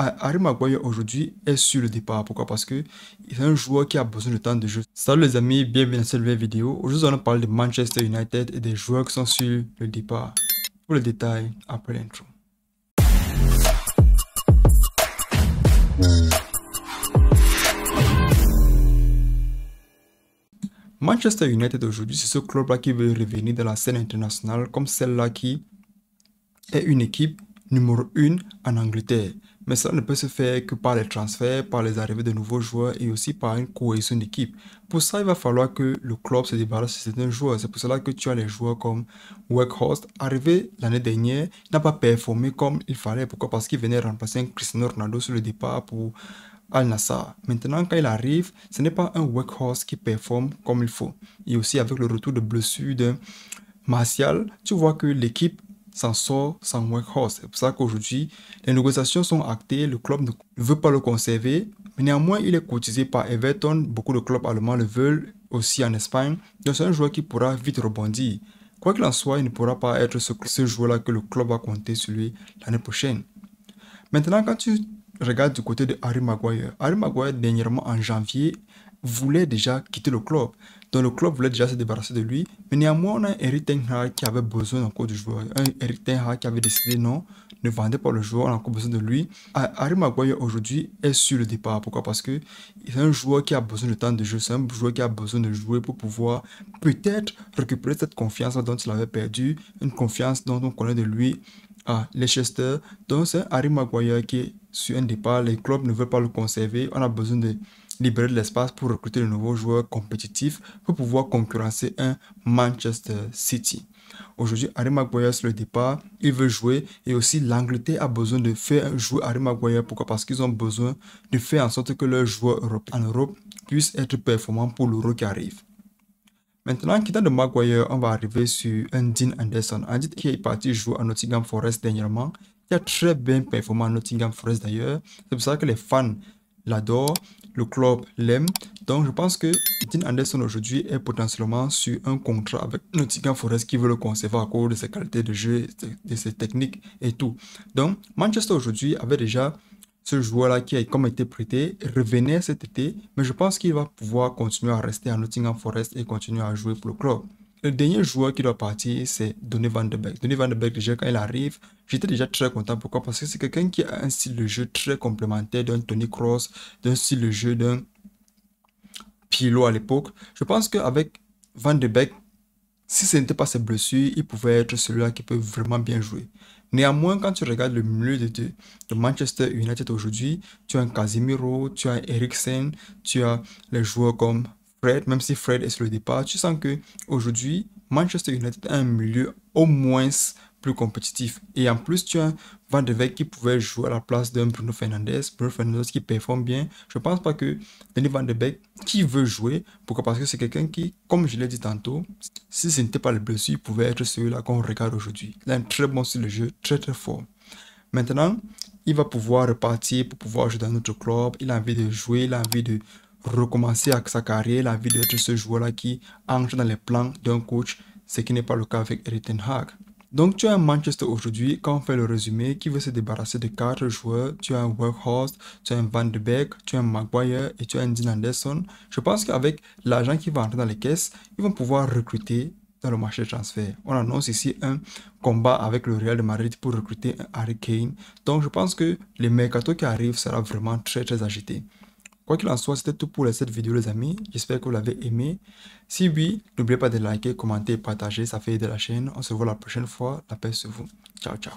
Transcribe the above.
Harry Maguire aujourd'hui est sur le départ. Pourquoi? Parce que c'est un joueur qui a besoin de temps de jeu. Salut les amis, bienvenue dans cette nouvelle vidéo. Aujourd'hui, on va parler de Manchester United et des joueurs qui sont sur le départ. Pour le détail, après l'intro. Manchester United aujourd'hui, c'est ce club-là qui veut revenir dans la scène internationale comme celle-là qui est une équipe numéro 1 en Angleterre. Mais cela ne peut se faire que par les transferts, par les arrivées de nouveaux joueurs et aussi par une cohésion d'équipe. Pour ça, il va falloir que le club se débarrasse de certains joueurs. C'est pour cela que tu as les joueurs comme Weghorst. Arrivé l'année dernière, il n'a pas performé comme il fallait. Pourquoi? Parce qu'il venait remplacer un Cristiano Ronaldo sur le départ pour Al Nassr. Maintenant, quand il arrive, ce n'est pas un Weghorst qui performe comme il faut. Et aussi avec le retour de blessure de Martial, tu vois que l'équipe s'en sort sans Weghorst. C'est pour ça qu'aujourd'hui, les négociations sont actées, le club ne veut pas le conserver. Mais néanmoins, il est courtisé par Everton. Beaucoup de clubs allemands le veulent, aussi en Espagne. Donc c'est un joueur qui pourra vite rebondir. Quoi qu'il en soit, il ne pourra pas être ce joueur-là que le club va compter sur lui l'année prochaine. Maintenant, quand tu regardes du côté de Harry Maguire, dernièrement en janvier, voulait déjà quitter le club. Donc le club voulait déjà se débarrasser de lui. Mais néanmoins, on a un Erik ten Hag qui avait besoin encore du joueur. Un Erik ten Hag qui avait décidé non, ne vendait pas le joueur, on a encore besoin de lui. Harry Maguire aujourd'hui est sur le départ. Pourquoi? Parce que c'est un joueur qui a besoin de temps de jeu. C'est un joueur qui a besoin de jouer pour pouvoir peut-être récupérer cette confiance dont il avait perdu. Une confiance dont on connaît de lui à Leicester. Donc c'est Harry Maguire qui est sur un départ. Les clubs ne veulent pas le conserver. On a besoin de libérer de l'espace pour recruter de nouveaux joueurs compétitifs pour pouvoir concurrencer un Manchester City. Aujourd'hui, Harry Maguire sur le départ, il veut jouer et aussi l'Angleterre a besoin de faire jouer Harry Maguire. Pourquoi? Parce qu'ils ont besoin de faire en sorte que leurs joueurs en Europe puissent être performants pour l'Euro qui arrive. Maintenant, quittant de Maguire, on va arriver sur un Dean Henderson. Un Dean qui est parti jouer à Nottingham Forest dernièrement, qui a très bien performé à Nottingham Forest d'ailleurs. C'est pour ça que les fans l'adore, le club l'aime. Donc je pense que Dean Henderson aujourd'hui est potentiellement sur un contrat avec Nottingham Forest qui veut le conserver à cause de ses qualités de jeu, de ses techniques et tout. Donc Manchester aujourd'hui avait déjà ce joueur-là qui a comme été prêté, revenait cet été, mais je pense qu'il va pouvoir continuer à rester à Nottingham Forest et continuer à jouer pour le club. Le dernier joueur qui doit partir, c'est Donny van de Beek. Donny van de Beek, déjà, quand il arrive, j'étais déjà très content. Pourquoi? Parce que c'est quelqu'un qui a un style de jeu très complémentaire d'un Tony Kroos, d'un style de jeu d'un Pirlo à l'époque. Je pense qu'avec Van de Beek, si ce n'était pas ses blessures, il pouvait être celui-là qui peut vraiment bien jouer. Néanmoins, quand tu regardes le milieu de Manchester United aujourd'hui, tu as un Casemiro, tu as un Eriksen, tu as les joueurs comme Fred, même si Fred est sur le départ, tu sens que aujourd'hui Manchester United a un milieu au moins plus compétitif. Et en plus, tu as Van de Beek qui pouvait jouer à la place d'un Bruno Fernandes qui performe bien. Je ne pense pas que Donny van de Beek qui veut jouer. Pourquoi? Parce que c'est quelqu'un qui, comme je l'ai dit tantôt, si ce n'était pas le blessure, il pouvait être celui-là qu'on regarde aujourd'hui. Il a un très bon style de jeu, très très fort. Maintenant, il va pouvoir repartir pour pouvoir jouer dans notre club. Il a envie de jouer, il a envie de recommencer avec sa carrière, il a envie d'être ce joueur-là qui entre dans les plans d'un coach, ce qui n'est pas le cas avec Erik ten Hag. Donc tu as un Manchester aujourd'hui, quand on fait le résumé, qui veut se débarrasser de 4 joueurs. Tu as un Weghorst, tu as un Van de Beek, tu as un Maguire et tu as un Dean Henderson. Je pense qu'avec l'argent qui va entrer dans les caisses, ils vont pouvoir recruter dans le marché de transfert. On annonce ici un combat avec le Real de Madrid pour recruter un Harry Kane. Donc je pense que le mercato qui arrive sera vraiment très très agité. Quoi qu'il en soit, c'était tout pour cette vidéo les amis. J'espère que vous l'avez aimé. Si oui, n'oubliez pas de liker, commenter et partager. Ça fait aider la chaîne. On se voit la prochaine fois. La paix sur vous. Ciao, ciao.